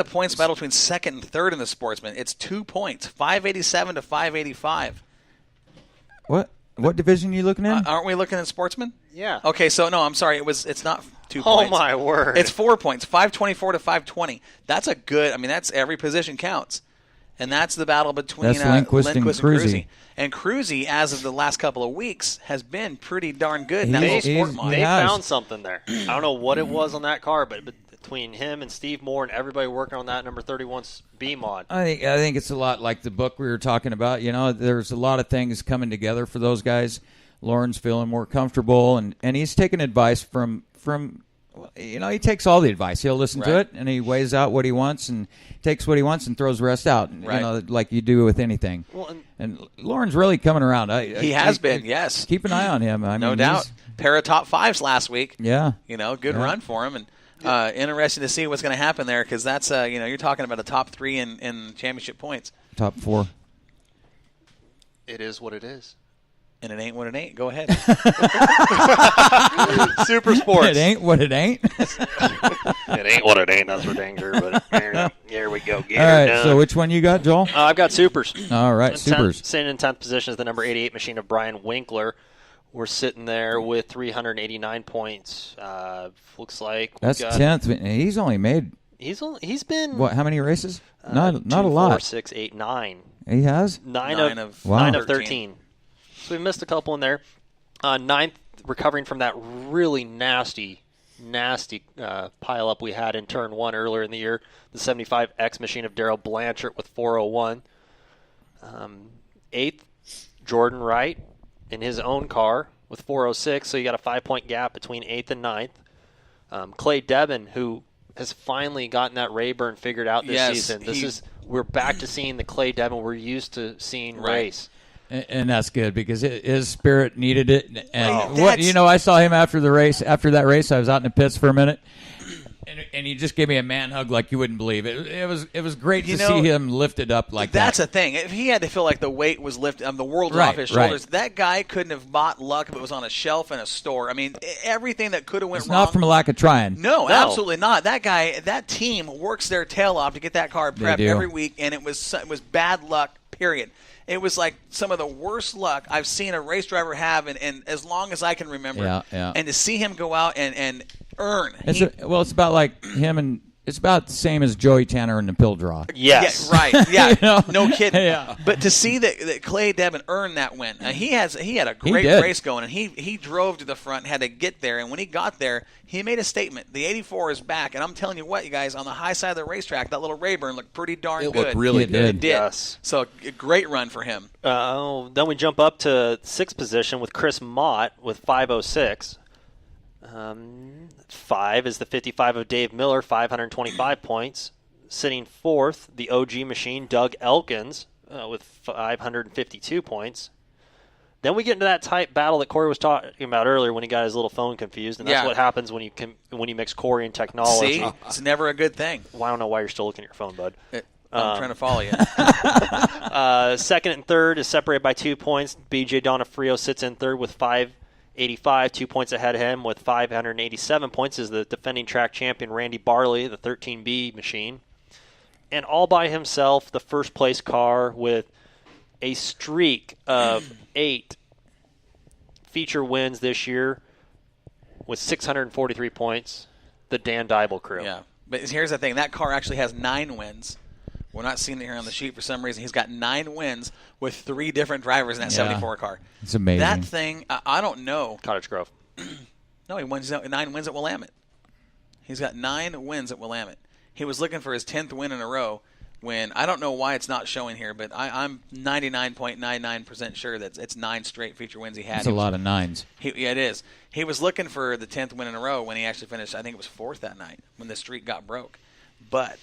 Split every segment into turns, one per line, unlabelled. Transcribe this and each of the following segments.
the points battle between second and third in the Sportsman. It's 2 points, 587 to 585.
What division are you looking at?
Aren't we looking at Sportsman?
Yeah.
Okay, so no, I'm sorry. It's not 2
Oh,
points.
my word.
It's 4 points, 524 to 520. That's a good. I mean, that's every position counts, and that's the battle between
Lindquist and Cruzy.
And Cruzy, as of the last couple of weeks, has been pretty darn good.
They found something there. I don't know what it was on that car, but between him and Steve Moore and everybody working on that number 31 B mod.
I think it's a lot like the book we were talking about. You know, there's a lot of things coming together for those guys. Lauren's feeling more comfortable, and he's taking advice from he takes all the advice. He'll listen to it, and he weighs out what he wants and takes what he wants and throws the rest out, like you do with anything. Well, and Lauren's really coming around.
He has been, yes.
Keep an eye on him.
No doubt. Pair of top fives last week.
Yeah.
Good run for him. And interesting to see what's going to happen there because that's, you're talking about a top 3 in championship points.
Top 4.
It is what it is.
And it ain't what it ain't. Go ahead.
Super sports.
It ain't what it ain't.
It ain't what it ain't. That's for dang sure. But here we go.
All right. So which one you got, Joel?
I've got supers.
All right, supers.
Sitting in 10th position is the number 88 machine of Brian Winkler. We're sitting there with 389 points. Looks like
that's 10th. He's only made.
He's been
what? How many races? Not a
2,
lot.
4, 6, 8, 9.
He has
9 of 13. So we missed a couple in there. 9th, recovering from that really nasty pile-up we had in Turn 1 earlier in the year. The 75X machine of Darrell Blanchard with 401. 8th, Jordan Wright in his own car with 406. So you got a 5-point gap between 8th and 9th. Clay Devin, who has finally gotten that Rayburn figured out this season. We're back to seeing the Clay Devin we're used to seeing race.
And that's good because his spirit needed it. And I saw him after the race. After that race, I was out in the pits for a minute, and he just gave me a man hug like you wouldn't believe. It was great to see him lifted up like that.
That's the thing. If he had to feel like the weight was lifted, the world was off his shoulders. That guy couldn't have bought luck if it was on a shelf in a store. I mean, everything that could have went wrong.
It's not from a lack of trying.
No, absolutely not. That team works their tail off to get that car prepped every week, and it was bad luck. Period. It was like some of the worst luck I've seen a race driver have in as long as I can remember.
Yeah.
And to see him go out and earn.
It's about like him and it's about the same as Joey Tanner in the pill draw.
Yes.
Yeah, right. Yeah. No kidding.
Yeah.
But to see that Clay Devin earned that win, he had a great race going, and he drove to the front and had to get there. And when he got there, he made a statement. The 84 is back, and I'm telling you what, you guys, on the high side of the racetrack, that little Rayburn looked pretty darn good.
It looked really good.
It did.
Yes.
So a great run for him.
Then we jump up to 6th position with Chris Mott with 506. 5 is the 55 of Dave Miller, 525 points. Sitting 4th, the OG machine, Doug Elkins, with 552 points. Then we get into that tight battle that Corey was talking about earlier when he got his little phone confused, and that's what happens when you mix Corey and technology.
See, it's never a good thing.
Well, I don't know why you're still looking at your phone, bud.
I'm trying to follow you.
2nd and 3rd is separated by 2 points. BJ Donofrio sits in 3rd with 585, 2 points ahead of him with 587 points is the defending track champion Randy Barley, the 13B machine. And all by himself, the first place car with a streak of 8 feature wins this year with 643 points, the Dan Dybel crew.
Yeah, but here's the thing. That car actually has 9 wins. We're not seeing it here on the sheet for some reason. He's got 9 wins with 3 different drivers in that 74 car.
It's amazing.
That thing, I don't know.
Cottage Grove.
No, he's got 9 wins at Willamette. He's got 9 wins at Willamette. He was looking for his 10th win in a row when I don't know why it's not showing here, but I'm 99.99% sure that it's 9 straight feature wins he had.
That's a lot of 9s.
Yeah, it is. He was looking for the 10th win in a row when he actually finished, I think it was 4th that night when the streak got broke. But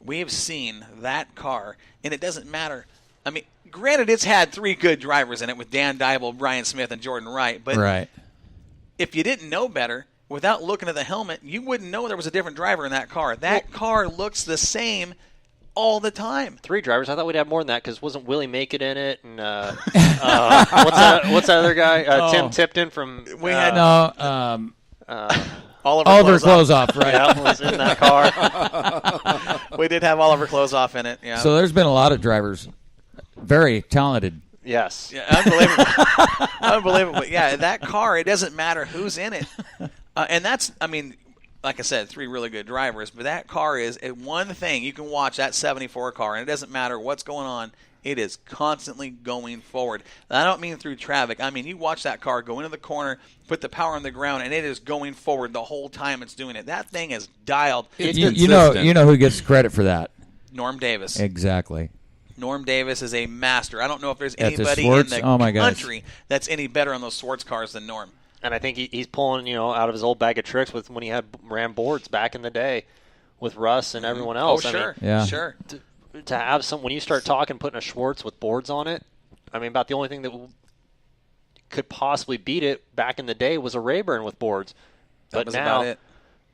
we have seen that car, and it doesn't matter. I mean, granted, it's had 3 good drivers in it with Dan Dybel, Brian Smith, and Jordan Wright. But if you didn't know better, without looking at the helmet, you wouldn't know there was a different driver in that car. That car looks the same all the time.
3 drivers. I thought we'd have more than that because wasn't Willie Make It in it? And what's that other guy? Tim Tipton from.
We had
Oliver Closeoff, right?
Yeah, was in that car.
We did have all of our clothes off in it. Yeah.
So there's been a lot of drivers, very talented.
Yes.
Yeah, unbelievable. Unbelievable. Yeah, that car, it doesn't matter who's in it. And that's, I mean, like I said, 3 really good drivers, but that car is one thing. You can watch that 74 car, and it doesn't matter what's going on. It is constantly going forward. And I don't mean through traffic. I mean, you watch that car go into the corner, put the power on the ground, and it is going forward the whole time it's doing it. That thing is dialed.
You know who gets credit for that?
Norm Davis.
Exactly.
Norm Davis is a master. I don't know if there's anybody in the country that's any better on those Swartz cars than Norm.
And I think he's pulling, out of his old bag of tricks with when he ran boards back in the day with Russ and everyone else.
Oh, sure.
I mean,
Sure.
To have when you start talking, putting a Schwartz with boards on it, I mean, about the only thing that could possibly beat it back in the day was a Rayburn with boards.
That was about it.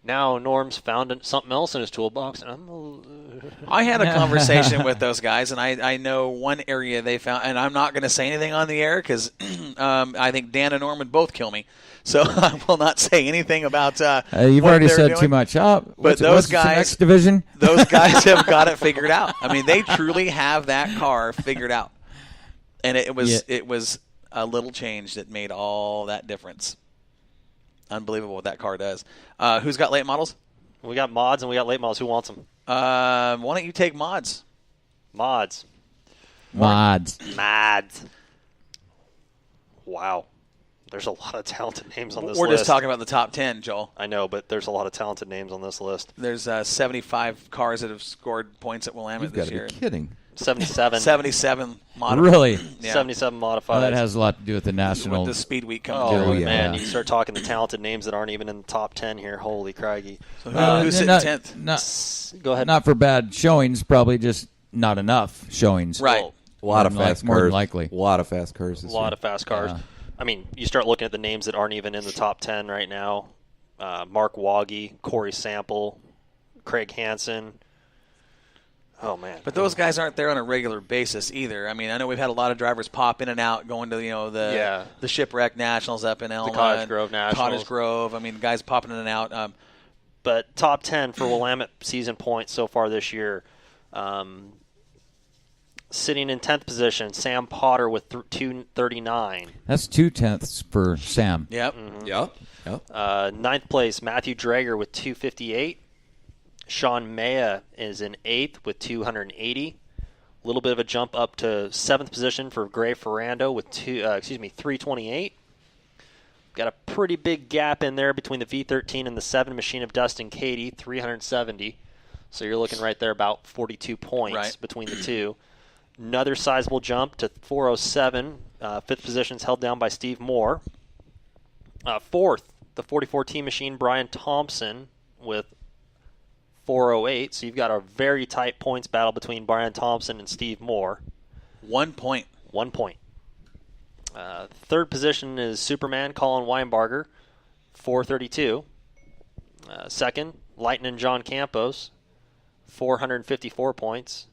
Now Norm's found something else in his toolbox.
I had a conversation with those guys, and I know one area they found, and I'm not going to say anything on the air because I think Dan and Norm would both kill me. So I will not say anything about
you've
what
already
they're
said
doing.
too much.
But those guys,
the next division?
Those guys have got it figured out. I mean, they truly have that car figured out, and it was a little change that made all that difference. Unbelievable what that car does. Who's got late models?
We got mods and we got late models. Who wants them?
Why don't you take mods?
Mods.
Mods.
Wow. There's a lot of talented names on this list.
We're just talking about the top 10, Joel.
I know, but there's a lot of talented names on this list.
There's 75 cars that have scored points at Willamette this year.
You've got to be kidding.
77 modified.
Really?
Yeah.
77 modified.
Well, that has a lot to do with the national.
With the speed week coming
Oh,
through.
yeah.
man. You start talking the talented names that aren't even in the top 10 here. Holy crikey.
So who's sitting 10th?
Go ahead.
Not for bad showings, probably just not enough showings.
Right.
A lot of fast
more than
cars.
likely.
A lot of fast cars.
A lot of fast cars.
Yeah.
I mean, you start looking at the names that aren't even in the top 10 right now. Mark Woggy, Corey Sample, Craig Hansen. Oh, man.
But those guys aren't there on a regular basis either. I mean, I know we've had a lot of drivers pop in and out, going to the Shipwreck Nationals up in Elma,
Cottage Grove Nationals.
Cottage Grove. I mean, guys popping in and out.
But top 10 for Willamette season points so far this year. Sitting in 10th position, Sam Potter with 239.
That's 2/10 for Sam.
Yep.
Yep.
9th place, Matthew Drager with 258. Sean Maya is in 8th with 280. A little bit of a jump up to 7th position for Gray Ferrando with 328. Got a pretty big gap in there between the V13 and the 7 machine of Dustin Cady, 370. So you're looking right there about 42 points between the two. Another sizable jump to 407. 5th position is held down by Steve Moore. 4th, the 44 T machine, Brian Thompson with 408. So you've got a very tight points battle between Brian Thompson and Steve Moore.
1 point.
1 point. 3rd position is Superman Colin Weinbarger, 432. 2nd, Lightning John Campos, 454 points.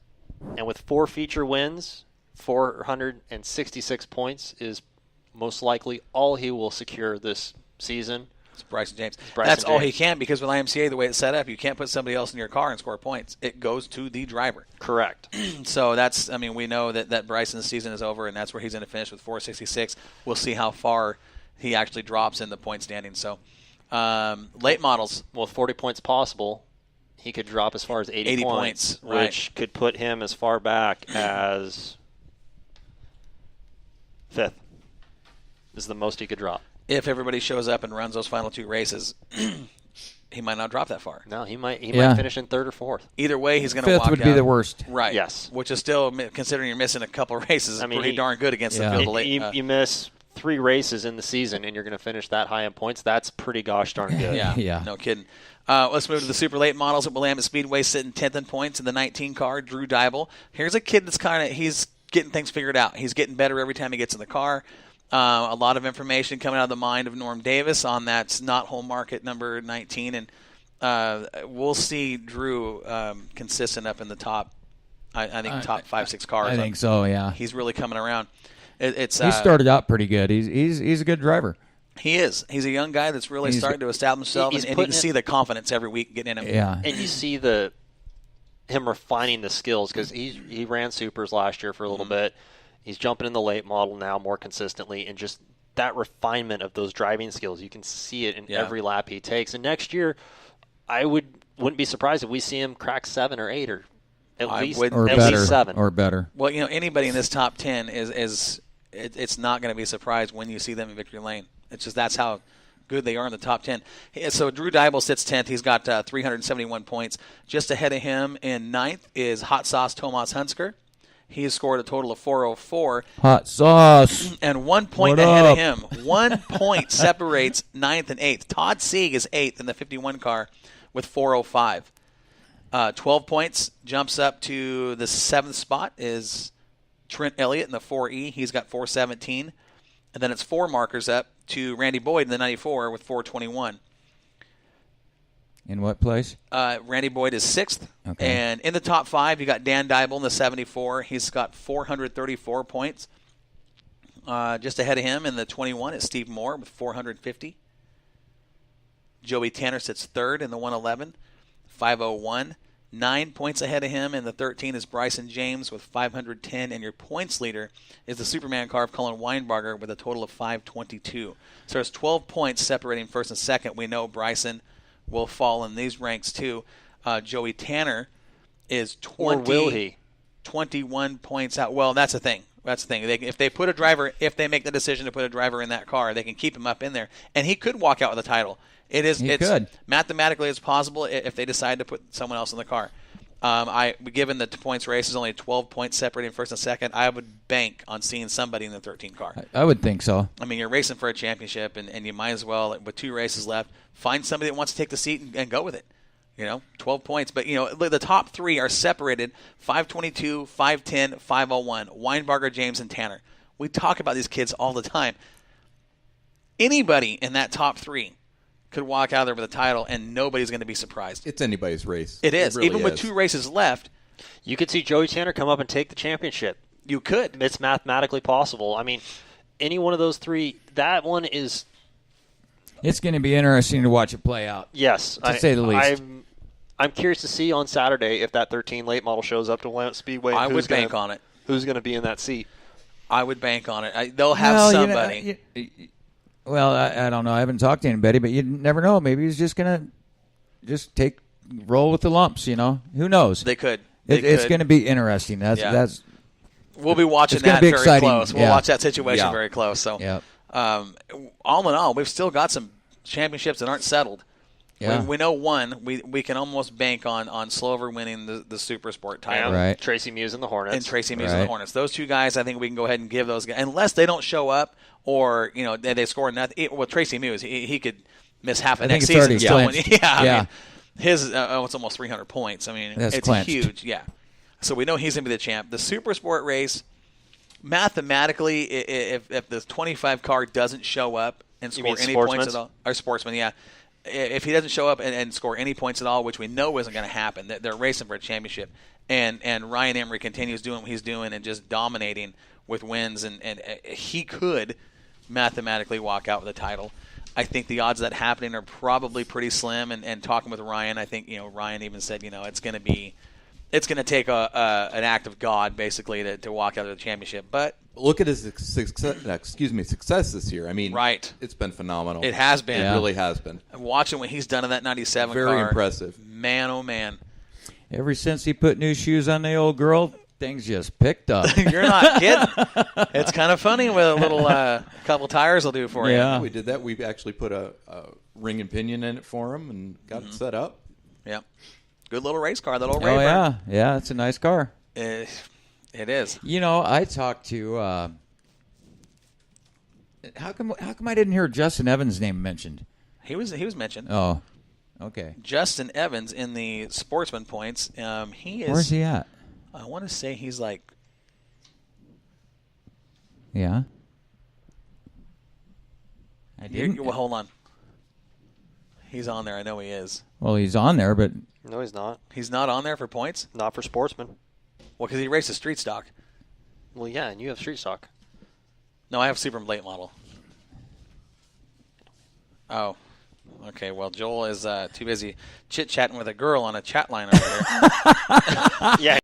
And with 4 feature wins, 466 points is most likely all he will secure this season.
It's Bryson James. That's all he can, because with IMCA, the way it's set up, you can't put somebody else in your car and score points. It goes to the driver.
Correct.
So that's, I mean, we know that Bryson's season is over, and that's where he's going to finish with 466. We'll see how far he actually drops in the point standing. So late models.
Well, with 40 points possible, he could drop as far as 80 points, which could put him as far back as 5th. Is the most he could drop.
If everybody shows up and runs those final 2 races, he might not drop that far.
No, he might finish in 3rd or 4th.
Either way, he's going to walk
5th would
out.
be the worst.
Right.
Yes.
Which is still, considering you're missing a couple races, pretty darn good against the field of late.
You miss 3 races in the season and you're going to finish that high in points. That's pretty gosh darn good.
Yeah. No kidding. Let's move to the super late models at Willamette Speedway, sitting 10th in points in the 19 car, Drew Duvall. Here's a kid that's he's getting things figured out. He's getting better every time he gets in the car. A lot of information coming out of the mind of Norm Davis on that not home market number 19, and we'll see Drew consistent up in the top. I think top 5-6 cars.
I think so. Yeah,
he's really coming around.
He started out pretty good. He's a good driver.
He is. He's a young guy that's really starting to establish himself, and you can see the confidence every week getting in him.
Yeah,
and you see him refining the skills because he ran supers last year for a little bit. He's jumping in the late model now more consistently, and just that refinement of those driving skills, you can see it in every lap he takes. And next year, I wouldn't be surprised if we see him crack 7 or 8 or at least 7
or better.
Well, anybody in this top 10 it's not going to be surprised when you see them in victory lane. It's just that's how good they are in the top 10. So Drew Dybel sits 10th. He's got 371 points. Just ahead of him in 9th is Hot Sauce Tomas Hunsker. He has scored a total of 404.
Hot sauce.
And 1 point ahead of him. 1 point separates 9th and 8th. Todd Sieg is 8th in the 51 car with 405. 12 points jumps up to the 7th spot is Trent Elliott in the 4E. He's got 417. And then it's 4 markers up to Randy Boyd in the 94 with 421.
In what place?
Randy Boyd is 6th.
Okay.
And in the top 5, you got Dan Dybel in the 74. He's got 434 points. Just ahead of him in the 21 is Steve Moore with 450. Joey Tanner sits 3rd in the 111, 501. 9 points ahead of him in the 13 is Bricen James with 510. And your points leader is the Superman car of Colin Weinbarger with a total of 522. So there's 12 points separating first and second. We know Bricen will fall in these ranks too. Joey Tanner is 20.
Or will he?
21 points out. Well, that's the thing. That's the thing. If they make the decision to put a driver in that car, they can keep him up in there, and he could walk out with the title. It's
could.
Mathematically it's possible if they decide to put someone else in the car. Given the points race is only 12 points separating first and second, I would bank on seeing somebody in the 13 car.
I would think so.
I mean, you're racing for a championship, and you might as well, with 2 races left, find somebody that wants to take the seat and go with it. 12 points. But, the top 3 are separated, 522, 510, 501, Weinbarger, James, and Tanner. We talk about these kids all the time. Anybody in that top 3 could walk out there with a title, and nobody's going to be surprised.
It's anybody's race.
It is.
Really
Even with 2 races left.
You could see Joey Tanner come up and take the championship.
You could.
It's mathematically possible. I mean, any one of those 3, that one is...
It's going to be interesting to watch it play out.
Yes.
To say the least.
I'm curious to see on Saturday if that 13 late model shows up to Willamette Speedway.
I would bank on it.
Who's going to be in that seat?
I would bank on it. They'll have somebody.
Well, I don't know. I haven't talked to anybody, but you never know. Maybe he's just going to roll with the lumps, Who knows?
They could.
It's going to be interesting. That's
we'll be watching
that
very
exciting.
Close. We'll watch that situation very close. So, all in all, we've still got some championships that aren't settled.
Yeah.
We know one. We can almost bank on Slover winning the Super Sport title.
Right.
Tracy Muse and the Hornets.
And Tracy Muse and the Hornets. Those 2 guys, I think we can go ahead and give those guys, unless they don't show up or they score nothing. Well, Tracy Muse, he could miss half of next season. I mean, his it's almost 300 points. I mean,
That's
it's
clinched.
huge. Yeah. So we know he's going to be the champ. The Super Sport race, mathematically, if the 25 car doesn't show up and score any points at all, or Sportsman, if he doesn't show up and score any points at all, which we know isn't going to happen, they're racing for a championship, and Ryan Emery continues doing what he's doing and just dominating with wins, and he could mathematically walk out with a title. I think the odds of that happening are probably pretty slim, and talking with Ryan, I think Ryan even said it's going to take an act of God basically to walk out of the championship. But
look at his success this year. I mean,
right.
It's been phenomenal.
It has been.
It really has been.
Watching what he's done in that 97 car.
Very impressive.
Man, oh man.
Ever since he put new shoes on the old girl, things just picked up.
You're not kidding. It's kind of funny what a little couple tires will do for you.
We did that. We actually put a ring and pinion in it for him and got it set up.
Yeah. Good little race car, that old
Rayburn.
Rayburn.
Yeah, it's a nice car.
It is.
I talked to how come I didn't hear Justin Evans' name mentioned?
He was mentioned.
Oh, okay.
Justin Evans in the Sportsman points. He is.
Where's he at?
I want to say he's like.
Yeah. I didn't.
Well, hold on. He's on there. I know he is.
Well, he's on there, but
No, he's not.
He's not on there for points?
Not for Sportsman.
Well, because he races street stock.
Well, yeah, and you have street stock.
No, I have Super late model. Oh. Okay, well, Joel is too busy chit-chatting with a girl on a chat line over there.
Yeah,